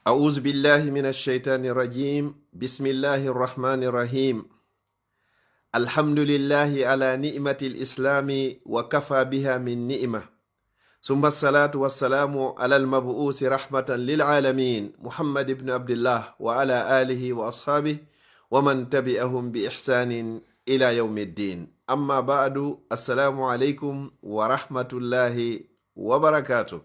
أعوذ بالله من الشيطان الرجيم بسم الله الرحمن الرحيم الحمد لله على نعمة الإسلام وكفى بها من نعمة ثم الصلاة والسلام على المبعوث رحمة للعالمين محمد بن عبد الله وعلى آله وأصحابه ومن تبعهم بإحسان إلى يوم الدين أما بعد السلام عليكم ورحمة الله وبركاته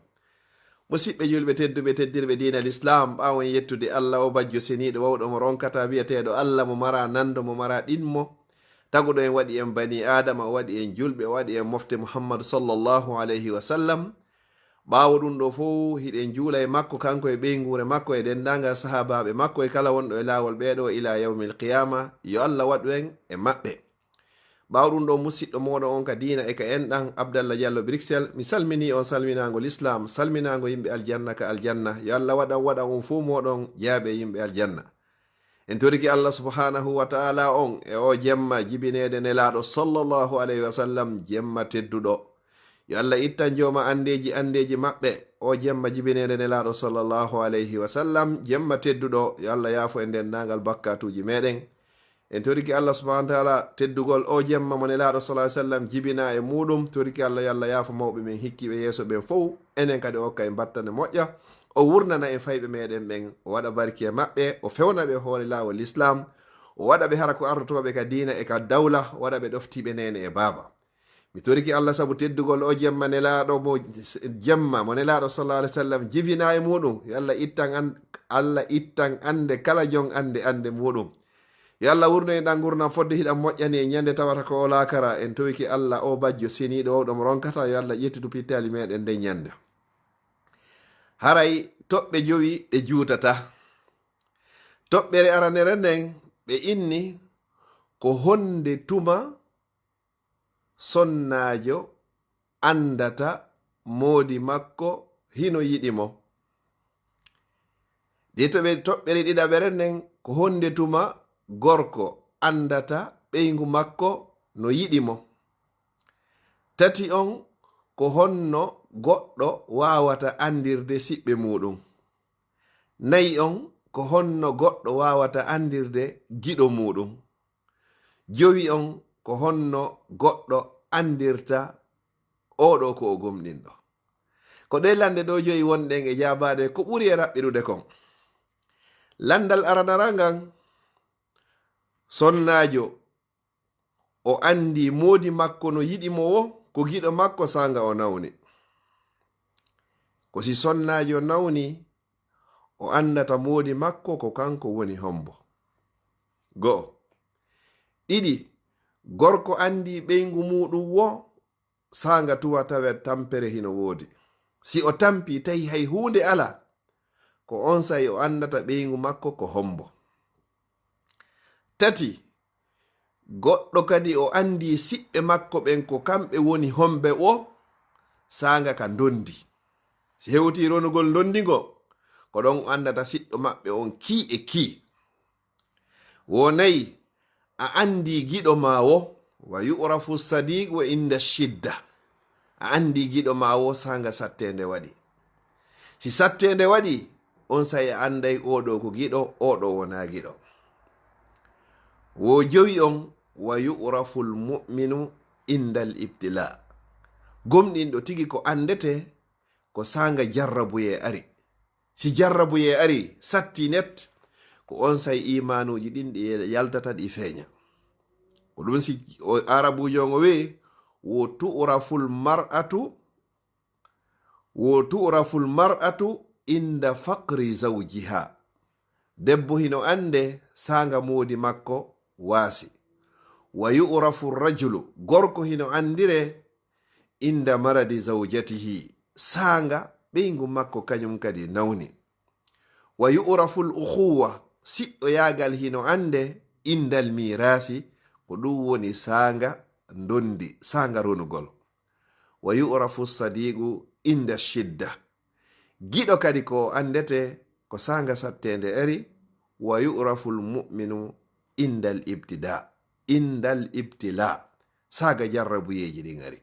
musidɓe julɓe tedduɓe teddirɓe diina l'islam ɓawon yettude allah o bajjo seniɗo wawɗo mo ronkata biyeteɗo allah mo mara nando mo mara ɗinmo taguɗo en waɗi en bani adama o waɗi en julɓe o waɗi en mofte muhammadu sallllahu alayhi wa sallam ɓawo ɗum ɗo fo hiɗen juula e makko kanko e ɓeygure makko e dendagal sahabaɓe makko e kala wonɗo e lawol ɓeɗo ila yawmil qiyama yo allah waɗu en e maɓɓe ɓaw ɗum ɗo musidɗo moɗon on ka dina e ka enɗan Abdallah Diallo Bruxelles mi salmini on salminago l'islam salminago yimɓe aljanna ka aljanna yo allah waɗan on fu moɗon jaaɓe yimɓe aljanna en toriki allah subhanahu wa ta'ala on e o jemma jibinede nelaɗo sallllahu alayhi wa sallam jemma tedduɗo yo allah ittan joma andeji maɓɓe o jemma jibinede nelaɗo sallllahu alayhi wa sallam jemma tedduɗo yo allah yaafo e ndendagal bakkatuji meɗen en toriki allah subhanahu wa ta'ala teddugol o jemma mo nelaɗo sallallahu alaihi wasallam jibina e muɗum toriki allah yalla yaafo mawɓe men hikkiɓe yeeso ɓen fof enen kadi okka en battane moƴƴa o wurnana en fayɓe meɗen ɓen o waɗa barki e maɓɓe o fewna ɓe hoore lawol l'islam o waɗa ɓe hara ko ardotoɓe ka dina e ka dawla o waɗa ɓe ɗoftiɓe nene e baaba mi toriki allah saabu teddugol o jemma nelaɗo mo nelaɗo sallallahu alaihi wasallam jibina e muɗum yo allah ittan ande kala jon ande muɗum yo allah wurno e ɗan gurna fodde hiɗan moƴƴani e ñande tawata ko o lakara en towiki allah o bajjo seniɗo o ɗom ronkata yo allah ƴettidu pittali meɗen nde ñande haray toɓɓe jowi ɗe juutata toɓɓere aranere nden ɓe inni ko honde tuma sonnajo andata moodi makko hino yiɗimo ɗi toɓɓere ɗiɗaɓere nden ko honde tuma gorko andata ɓeygu makko no yiɗimo tati on ko honno goɗɗo wawata andirde siɓɓe muɗum nayi on ko honno goɗɗo wawata andirde giɗo muɗum jowi on ko honno goɗɗo andirta oɗo ko o gomɗinɗo ko ɗe lande ɗo joyi wonɗen e jabade ko ɓuri e raɓɓirude kon landal aranara ngan sonnajo o andi moodi makko no yiɗimo wo ko giɗo makko sanga o nawni ko si sonnajo nawni o andata moodi makko ko kanko woni hombo go'o ɗiɗi gorko andi ɓeygu muɗum wo sanga tuwa tawe tampere hino woodi si o tampi tawi hay hunde ala ko on sayi o andata ɓeygu makko ko hombo tati goɗɗo kadi o andi siɓɓe makko ɓen ko kamɓe woni hombe o sanga ka dondi si hewti ronugol dondigo ko ɗon andata siɗɗo maɓɓe on ki e ki wonayi a andi giɗo mawo wa yu'rafu sadiq wa inda shidda a andi giɗo mawo sanga sattende waɗi si sattende waɗi on sayi a anday oɗo ko giɗo oɗo wona giɗo wo jowi on wa yu'raful mu'minu indal ibtila gomɗinɗo tigi ko andete ko sanga jarrabuye ari si jarrabuye ari satti net ko on say imanuji ɗin ɗi yaltata ɗi feeña ko ɗum si arabujo ngo we wo tu'raful mar'atu inda faqri zawjiha debbo hino ande sanga moodi makko waasi wa yu'rafu rajulu gorko hino andire inda maradi zawjatihi sanga ɓeygu makko kañum kadi nawni wa yu'rafu l-ukhuwa siɗɗo yagal hino ande indal mirasi ko ɗum woni sanga dondi sanga ronugol wa yu'rafu sadiqu inda shidda giɗo kadi ko andete ko sanga sattende eri wa yu'rafu l-mu'minu indal ibtila saga jarrabuyeji ɗi ngari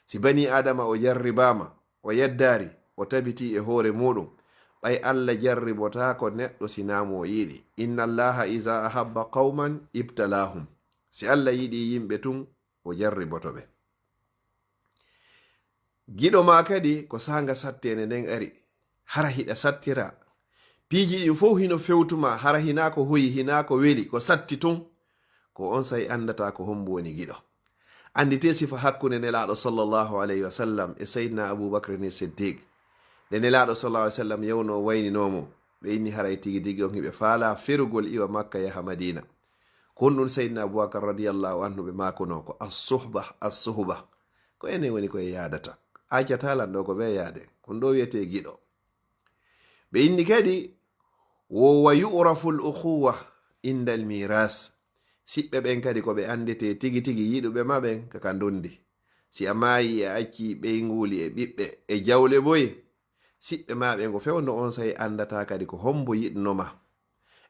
si bani adama o jarribama o yeddari o tabiti e hoore muɗum ɓay Allah jarribotako neɗɗo sinamo o yiɗi. Inna allaha iza ahabba qauman ibtalahum. Si Allah yiɗi yimɓe tun o jarribotoɓe. Giɗo ma kadi ko sanga sattene nden ari hara hiɗa sattira piiji ɗin fof hino fewtuma hara hinako hoyi hinako weli ko satti tun ko on sai andata ko hombo woni giɗo. Andite sifa hakkunde nelaɗo sallallahu alaihi wasallam e sayyidina Abubakar ni Siddiq. nde nelaɗo sallallahu alaihi wasallam yewno wayninomo ɓe inni haray tigi digi on hiɓe faala ferugol iwa Makka yaha Madina. Kon ɗum sayyidina Abubakar radiyallahu anhu ɓe makono ko as-suhba ko ene woni koye yadata accatalan ɗo ko ɓe yaade kon ɗo wiyete giɗo. ɓe inni kadi wa yu'rafu al-ukhuwa inda al-miras. siɓɓe ɓen kadi ko ɓe andete tigi tigi yiɗuɓe maɓen kaka ndondi. si a maayi e acci ɓeyguli e ɓiɓɓe e jawle boye siɓɓe maɓe ngo fewno on sai andata kadi ko hombo yiɗnoma.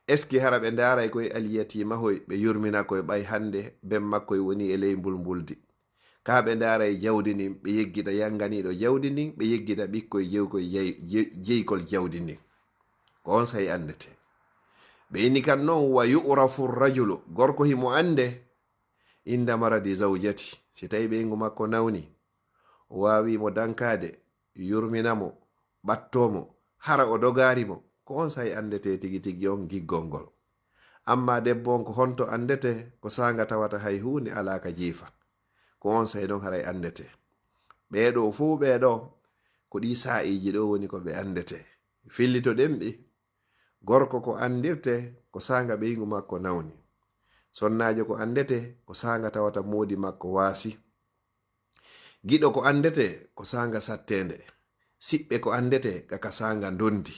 eski hara ɓe ndaray koye alyatima hoy ɓe yurmina koye ɓay hande ben makkoye woni e ley mbulmbuldi. ka ɓe ndaray jawdi ndin ɓe yeggita yanganiɗo jawdi ndin ɓe yeggita ɓikkoye jewkoye jeykol jawdi ndin ko on sai andete. ɓe inni kan noon wa yu'rafu rajulu gorko himo ande inda maradi zawjati. si tawi ɓeygu makko nawni o wawimo dankade yurminamo ɓattomo hara o dogarimo ko on sai andete tigi tigi on giggol ngol. amma debbo on ko honto andete ko sanga tawata hay hunde alaka jiifa ko on sai ɗon haray andete. ɓeɗo fuu ɓeɗo ko ɗi sa'iji ɗo woni ko ɓe andete. fillito ɗemɓi gorko ko andirte ko sanga ɓeygu makko nawni. sonnajo ko andete ko sanga tawata modi makko waasi. giɗo ko andete ko sanga sattende. siɓɓe ko andete kaka sanga ndondi.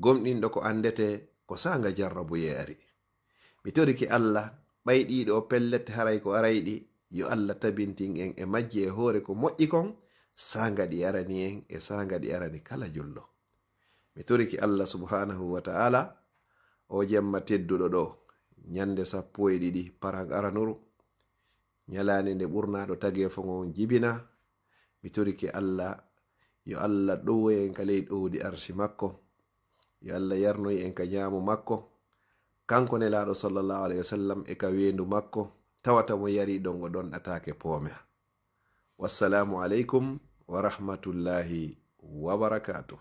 gomɗinɗo ko andete ko sanga jarrabu yeeri. mi toriki Allah ɓayɗiɗo pellete haray ko arayɗi yo Allah tabintin en e majji e hoore ko moƴƴi kon sanga ɗi arani en e sanga ɗi arani kala jullo. mi toriki Allah subhanahu wa ta'ala o jemma tedduɗo ɗo nyande 12 paran aranuru nyalande nde ɓurnaɗo tagefo on jibina. mi toriki Allah yo Allah ɗowoy en ka ley ɗowdi arshi makko. yo Allah yarnoy en ka nyaamu makko. kanko nelaɗo sallallahu alaihi wasallam e ka wendu makko tawata mo yari ɗon o ɗon atake poome. wassalamu alaikum wa rahmatullahi wa barakatuh.